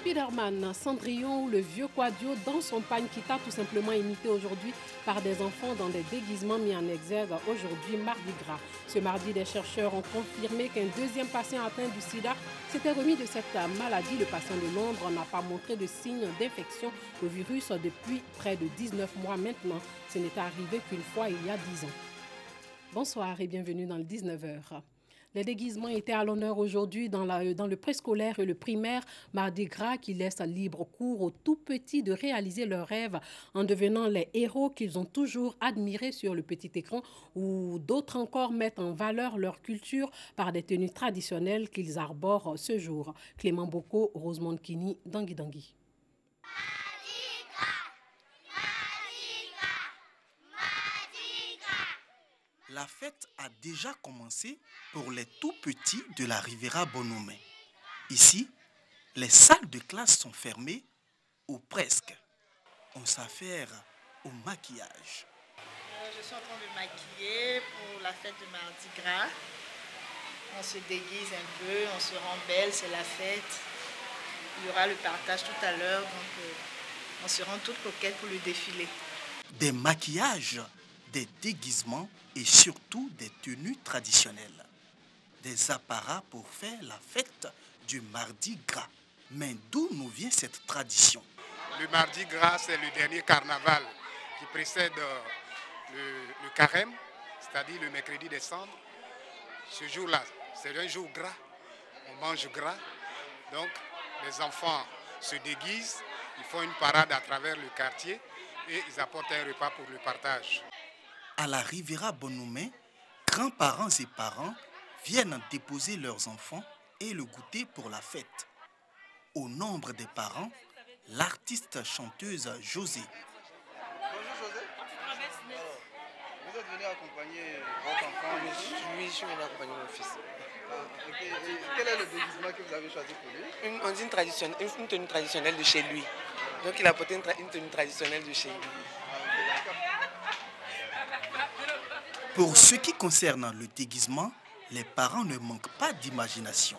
Spider-Man, Cendrillon ou le vieux Quadio dans son Pagne-Kita, tout simplement imité aujourd'hui par des enfants dans des déguisements mis en exergue aujourd'hui, Mardi Gras. Ce mardi, des chercheurs ont confirmé qu'un deuxième patient atteint du sida s'était remis de cette maladie. Le patient de Londres n'a pas montré de signes d'infection au virus depuis près de 19 mois maintenant. Ce n'était arrivé qu'une fois il y a 10 ans. Bonsoir et bienvenue dans le 19h. Les déguisements étaient à l'honneur aujourd'hui dans le préscolaire et le primaire Mardi Gras qui laisse libre cours aux tout petits de réaliser leurs rêves en devenant les héros qu'ils ont toujours admirés sur le petit écran ou d'autres encore mettent en valeur leur culture par des tenues traditionnelles qu'ils arborent ce jour. Clément Boko, Rosemonde Kini, Dangui Dangui. La fête a déjà commencé pour les tout petits de la Riviera Bonoumé. Ici, les salles de classe sont fermées ou presque. On s'affaire au maquillage. Je suis en train de maquiller pour la fête de Mardi Gras. On se déguise un peu, on se rend belle, c'est la fête. Il y aura le partage tout à l'heure, donc on se rend toute coquette pour le défilé. Des maquillages, des déguisements et surtout des tenues traditionnelles. Des apparats pour faire la fête du Mardi Gras. Mais d'où nous vient cette tradition? Le Mardi Gras, c'est le dernier carnaval qui précède le carême, c'est-à-dire le mercredi des cendres. Ce jour-là, c'est un jour gras, on mange gras. Donc, les enfants se déguisent, ils font une parade à travers le quartier et ils apportent un repas pour le partage. À la Riviera Bonoumé, grands-parents et parents viennent déposer leurs enfants et le goûter pour la fête. Au nombre des parents, l'artiste chanteuse José. Bonjour José. Vous êtes venu accompagner votre enfant? Oui, je suis venu accompagner mon fils. Okay. Et quel est le déguisement que vous avez choisi pour lui? On dit une tenue traditionnelle de chez lui. Donc il a porté une tenue traditionnelle de chez lui. Pour ce qui concerne le déguisement, les parents ne manquent pas d'imagination.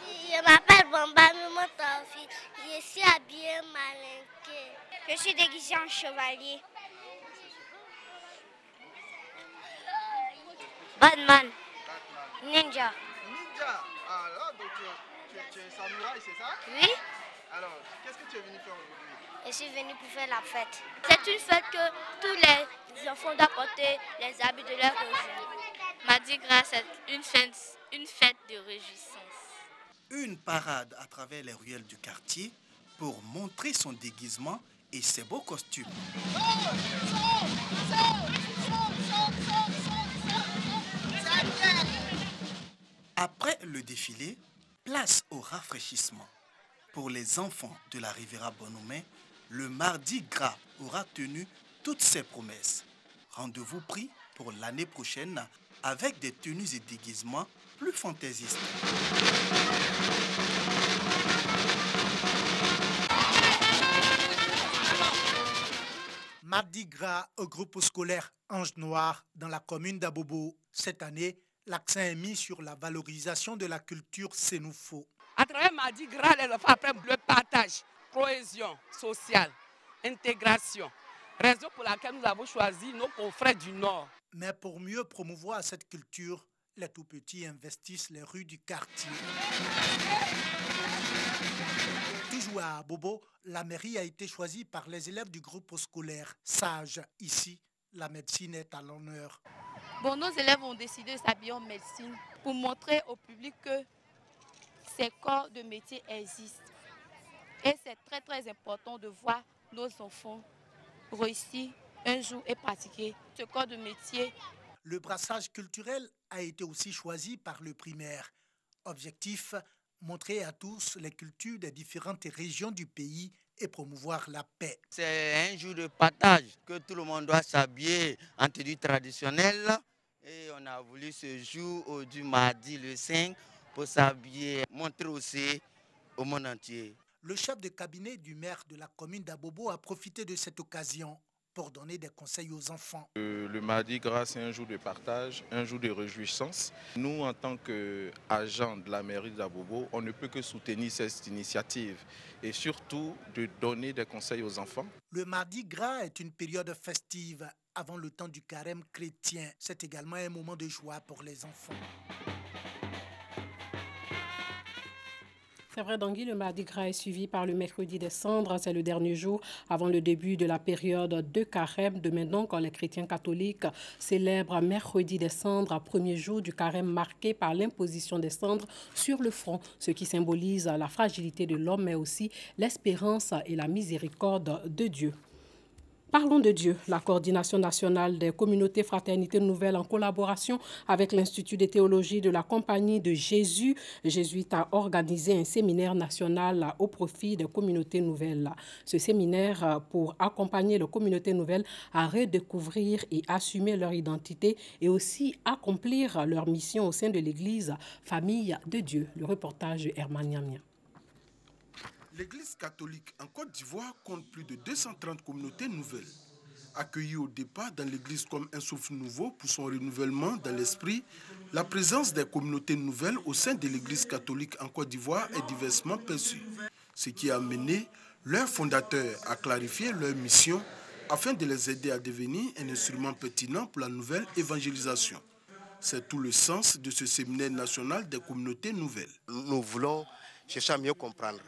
Je m'appelle Bamba Mimotofi. Je suis habillée malinquée. Je suis déguisée en chevalier. Batman. Ninja. Ninja. Alors, donc tu es samouraï, c'est ça? Oui. Alors, qu'est-ce que tu es venu faire aujourd'hui? Je suis venue pour faire la fête. C'est une fête que tous les enfants doivent porter les habits de leur région. Mardi Gras, c'est une fête de réjouissance. Une parade à travers les ruelles du quartier pour montrer son déguisement et ses beaux costumes. Après le défilé, place au rafraîchissement. Pour les enfants de la Riviera Bonoumé, le Mardi Gras aura tenu toutes ses promesses. Rendez-vous pris pour l'année prochaine avec des tenues et déguisements plus fantaisistes. Mardi Gras au groupe scolaire Ange Noir dans la commune d'Abobo. Cette année, l'accent est mis sur la valorisation de la culture sénoufo. À travers Mardi Gras, les enfants apprennent le partage, cohésion sociale, intégration. Raison pour laquelle nous avons choisi nos confrères du Nord. Mais pour mieux promouvoir cette culture, les tout-petits investissent les rues du quartier. Toujours à Bobo, la mairie a été choisie par les élèves du groupe scolaire Sage. Ici, la médecine est à l'honneur. Bon, nos élèves ont décidé de s'habiller en médecine pour montrer au public que ces corps de métier existent. Et c'est très très important de voir nos enfants réussir un jour et pratiquer ce corps de métier. Le brassage culturel a été aussi choisi par le primaire. Objectif, montrer à tous les cultures des différentes régions du pays et promouvoir la paix. C'est un jour de partage que tout le monde doit s'habiller en tenue traditionnelle. Et on a voulu ce jour du mardi le 5 pour s'habiller, montrer aussi au monde entier. Le chef de cabinet du maire de la commune d'Abobo a profité de cette occasion. pour donner des conseils aux enfants. Le Mardi Gras, c'est un jour de partage, un jour de réjouissance. Nous, en tant qu'agents de la mairie d'Abobo, on ne peut que soutenir cette initiative et surtout de donner des conseils aux enfants. Le Mardi Gras est une période festive avant le temps du carême chrétien. C'est également un moment de joie pour les enfants. C'est vrai, Dangui, le Mardi Gras est suivi par le mercredi des cendres. C'est le dernier jour avant le début de la période de carême. Demain donc, les chrétiens catholiques célèbrent mercredi des cendres, premier jour du carême marqué par l'imposition des cendres sur le front, ce qui symbolise la fragilité de l'homme, mais aussi l'espérance et la miséricorde de Dieu. Parlons de Dieu. La coordination nationale des communautés Fraternité Nouvelle en collaboration avec l'Institut de théologie de la Compagnie de Jésus jésuite a organisé un séminaire national au profit des communautés nouvelles. Ce séminaire pour accompagner les communautés nouvelles à redécouvrir et assumer leur identité et aussi accomplir leur mission au sein de l'Église Famille de Dieu. Le reportage de Herman Niamia. L'Église catholique en Côte d'Ivoire compte plus de 230 communautés nouvelles. Accueillies au départ dans l'Église comme un souffle nouveau pour son renouvellement dans l'esprit, la présence des communautés nouvelles au sein de l'Église catholique en Côte d'Ivoire est diversement perçue. Ce qui a amené leurs fondateurs à clarifier leur mission afin de les aider à devenir un instrument pertinent pour la nouvelle évangélisation. C'est tout le sens de ce séminaire national des communautés nouvelles. Nous voulons chercher à mieux comprendre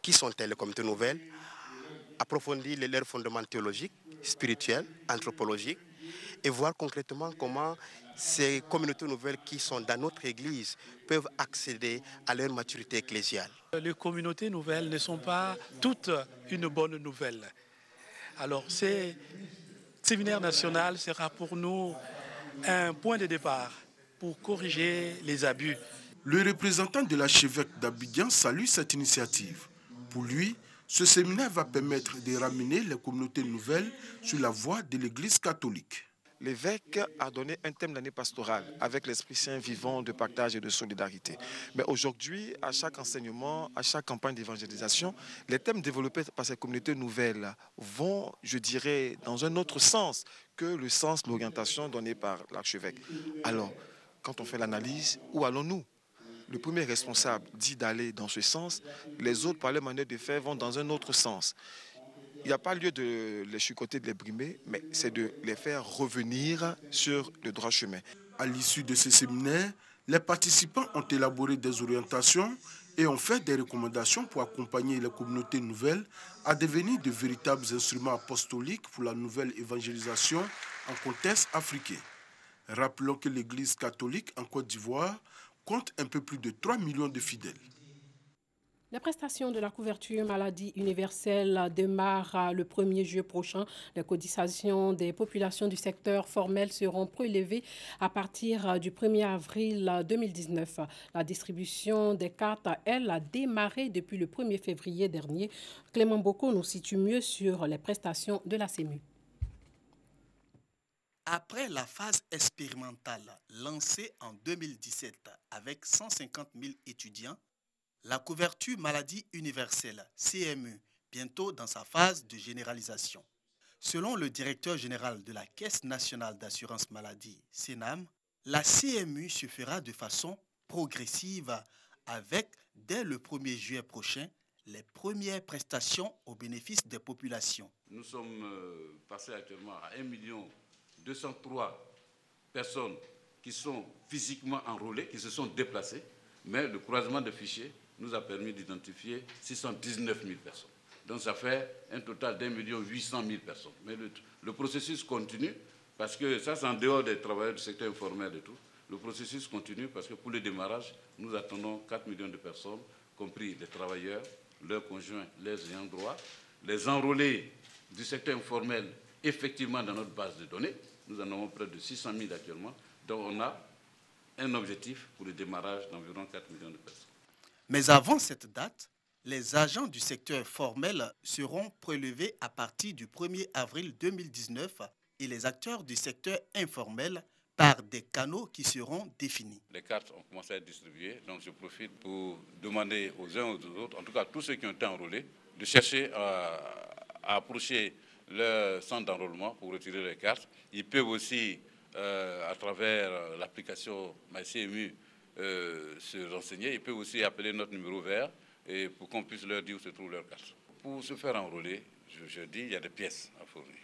qui sont-elles les communautés nouvelles, approfondir leurs fondements théologiques, spirituels, anthropologiques et voir concrètement comment ces communautés nouvelles qui sont dans notre Église peuvent accéder à leur maturité ecclésiale. Les communautés nouvelles ne sont pas toutes une bonne nouvelle. Alors, ce séminaire national sera pour nous un point de départ pour corriger les abus. Le représentant de l'archevêque d'Abidjan salue cette initiative. Pour lui, ce séminaire va permettre de ramener les communautés nouvelles sur la voie de l'Église catholique. L'évêque a donné un thème d'année pastorale avec l'Esprit Saint vivant de partage et de solidarité. Mais aujourd'hui, à chaque enseignement, à chaque campagne d'évangélisation, les thèmes développés par ces communautés nouvelles vont, je dirais, dans un autre sens que le sens, l'orientation donnée par l'archevêque. Alors, quand on fait l'analyse, où allons-nous ? Le premier responsable dit d'aller dans ce sens, les autres, par leur manière de faire, vont dans un autre sens. Il n'y a pas lieu de les chicoter, de les brimer, mais c'est de les faire revenir sur le droit chemin. À l'issue de ce séminaire, les participants ont élaboré des orientations et ont fait des recommandations pour accompagner les communautés nouvelles à devenir de véritables instruments apostoliques pour la nouvelle évangélisation en contexte africain. Rappelons que l'Église catholique en Côte d'Ivoire compte un peu plus de 3 millions de fidèles. Les prestations de la couverture maladie universelle démarrent le 1er juillet prochain. Les cotisations des populations du secteur formel seront prélevées à partir du 1er avril 2019. La distribution des cartes, elle, a démarré depuis le 1er février dernier. Clément Boko nous situe mieux sur les prestations de la CEMU. Après la phase expérimentale lancée en 2017 avec 150 000 étudiants, la couverture maladie universelle, CMU, bientôt dans sa phase de généralisation. Selon le directeur général de la Caisse nationale d'assurance maladie, CNAM, la CMU se fera de façon progressive avec, dès le 1er juillet prochain, les premières prestations au bénéfice des populations. Nous sommes passés actuellement à 1 203 personnes qui sont physiquement enrôlées, qui se sont déplacées, mais le croisement de fichiers nous a permis d'identifier 619 000 personnes. Donc ça fait un total d'1 800 000 personnes. Mais le processus continue, parce que ça c'est en dehors des travailleurs du secteur informel et tout. Le processus continue parce que pour le démarrage, nous attendons 4 millions de personnes, compris les travailleurs, leurs conjoints, les ayants droit, les enrôlés du secteur informel effectivement dans notre base de données. Nous en avons près de 600 000 actuellement. Donc on a un objectif pour le démarrage d'environ 4 millions de personnes. Mais avant cette date, les agents du secteur formel seront prélevés à partir du 1er avril 2019 et les acteurs du secteur informel par des canaux qui seront définis. Les cartes ont commencé à être distribuées, donc je profite pour demander aux uns et aux autres, en tout cas tous ceux qui ont été enrôlés, de chercher à approcher leur centre d'enrôlement pour retirer les cartes. Ils peuvent aussi, à travers l'application MyCMU, se renseigner. Ils peuvent aussi appeler notre numéro vert et pour qu'on puisse leur dire où se trouve leur carte. Pour se faire enrôler, je dis, il y a des pièces à fournir.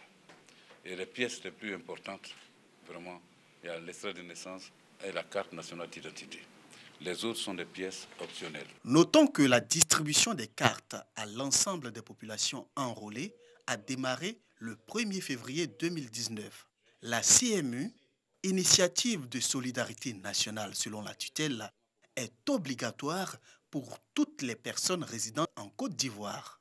Et les pièces les plus importantes, vraiment, il y a l'extrait de naissance et la carte nationale d'identité. Les autres sont des pièces optionnelles. Notons que la distribution des cartes à l'ensemble des populations enrôlées a démarré le 1er février 2019. La CMU, Initiative de solidarité nationale selon la tutelle, est obligatoire pour toutes les personnes résidant en Côte d'Ivoire.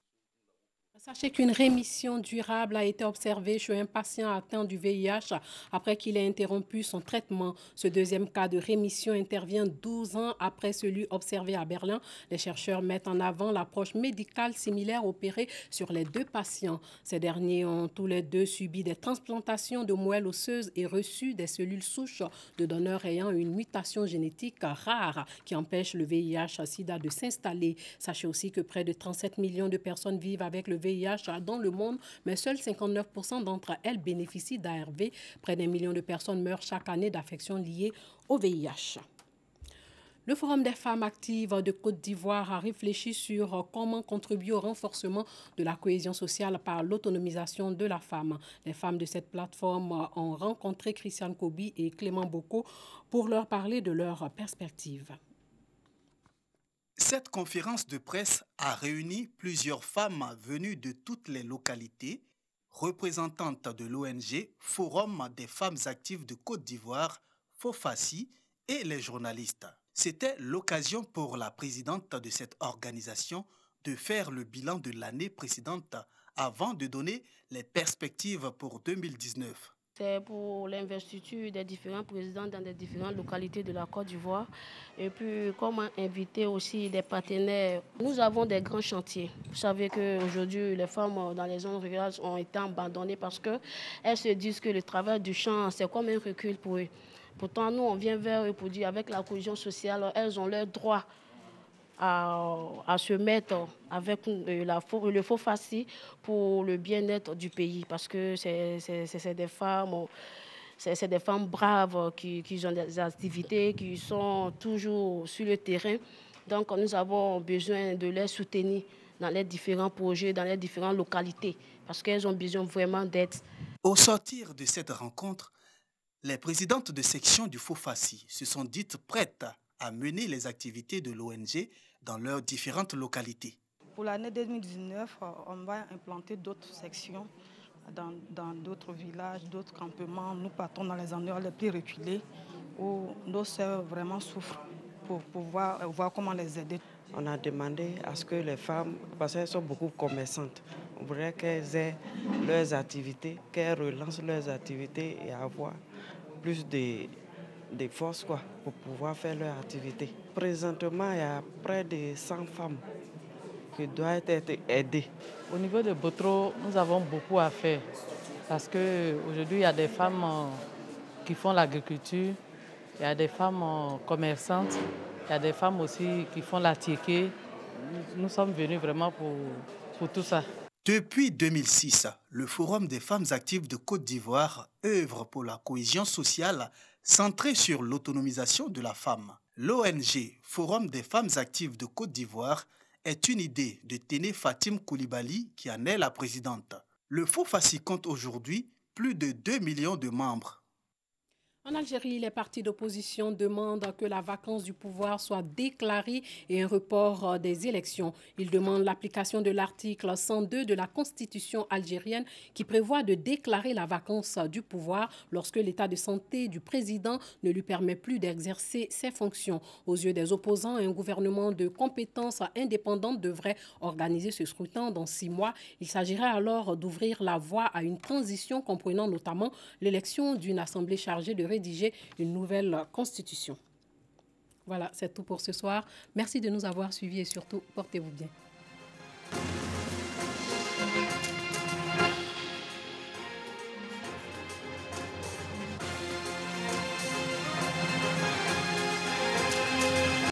Sachez qu'une rémission durable a été observée chez un patient atteint du VIH après qu'il ait interrompu son traitement. Ce deuxième cas de rémission intervient 12 ans après celui observé à Berlin. Les chercheurs mettent en avant l'approche médicale similaire opérée sur les deux patients. Ces derniers ont tous les deux subi des transplantations de moelle osseuse et reçu des cellules souches de donneurs ayant une mutation génétique rare qui empêche le VIH-Sida de s'installer. Sachez aussi que près de 37 millions de personnes vivent avec le VIH dans le monde, mais seuls 59% d'entre elles bénéficient d'ARV. Près d'1 million de personnes meurent chaque année d'affections liées au VIH. Le Forum des femmes actives de Côte d'Ivoire a réfléchi sur comment contribuer au renforcement de la cohésion sociale par l'autonomisation de la femme. Les femmes de cette plateforme ont rencontré Christiane Kobi et Clément Boko pour leur parler de leurs perspectives. Cette conférence de presse a réuni plusieurs femmes venues de toutes les localités, représentantes de l'ONG Forum des femmes actives de Côte d'Ivoire, FOFACI, et les journalistes. C'était l'occasion pour la présidente de cette organisation de faire le bilan de l'année précédente avant de donner les perspectives pour 2019. C'est pour l'investiture des différents présidents dans les différentes localités de la Côte d'Ivoire. Et puis, comment inviter aussi des partenaires. Nous avons des grands chantiers. Vous savez qu'aujourd'hui, les femmes dans les zones rurales ont été abandonnées parce qu'elles se disent que le travail du champ, c'est comme un recul pour eux. Pourtant, nous, on vient vers eux pour dire avec la cohésion sociale, elles ont leur droit à se mettre avec le FOFACI pour le bien-être du pays, parce que c'est des femmes braves qui ont des activités, qui sont toujours sur le terrain. Donc nous avons besoin de les soutenir dans les différents projets, dans les différentes localités, parce qu'elles ont besoin vraiment d'aide. Au sortir de cette rencontre, les présidentes de section du FOFACI se sont dites prêtes à mener les activités de l'ONG dans leurs différentes localités. Pour l'année 2019, on va implanter d'autres sections dans d'autres villages, d'autres campements. Nous partons dans les endroits les plus reculés où nos sœurs vraiment souffrent pour pouvoir voir comment les aider. On a demandé à ce que les femmes, parce qu'elles sont beaucoup commerçantes, on voudrait qu'elles aient leurs activités, qu'elles relancent leurs activités et avoir plus de force pour pouvoir faire leur activité. Présentement, il y a près de 100 femmes qui doivent être aidées. Au niveau de Botro, nous avons beaucoup à faire parce qu'aujourd'hui, il y a des femmes qui font l'agriculture, il y a des femmes commerçantes, il y a des femmes aussi qui font la tiéké. Nous sommes venus vraiment pour tout ça. Depuis 2006, le Forum des femmes actives de Côte d'Ivoire œuvre pour la cohésion sociale centrée sur l'autonomisation de la femme. L'ONG Forum des femmes actives de Côte d'Ivoire est une idée de Téné Fatim Koulibaly qui en est la présidente. Le FOFACI compte aujourd'hui plus de 2 millions de membres. En Algérie, les partis d'opposition demandent que la vacance du pouvoir soit déclarée et un report des élections. Ils demandent l'application de l'article 102 de la Constitution algérienne qui prévoit de déclarer la vacance du pouvoir lorsque l'état de santé du président ne lui permet plus d'exercer ses fonctions. Aux yeux des opposants, un gouvernement de compétences indépendantes devrait organiser ce scrutin dans 6 mois. Il s'agirait alors d'ouvrir la voie à une transition comprenant notamment l'élection d'une assemblée chargée de rédiger une nouvelle constitution. Voilà, c'est tout pour ce soir. Merci de nous avoir suivis et surtout, portez-vous bien.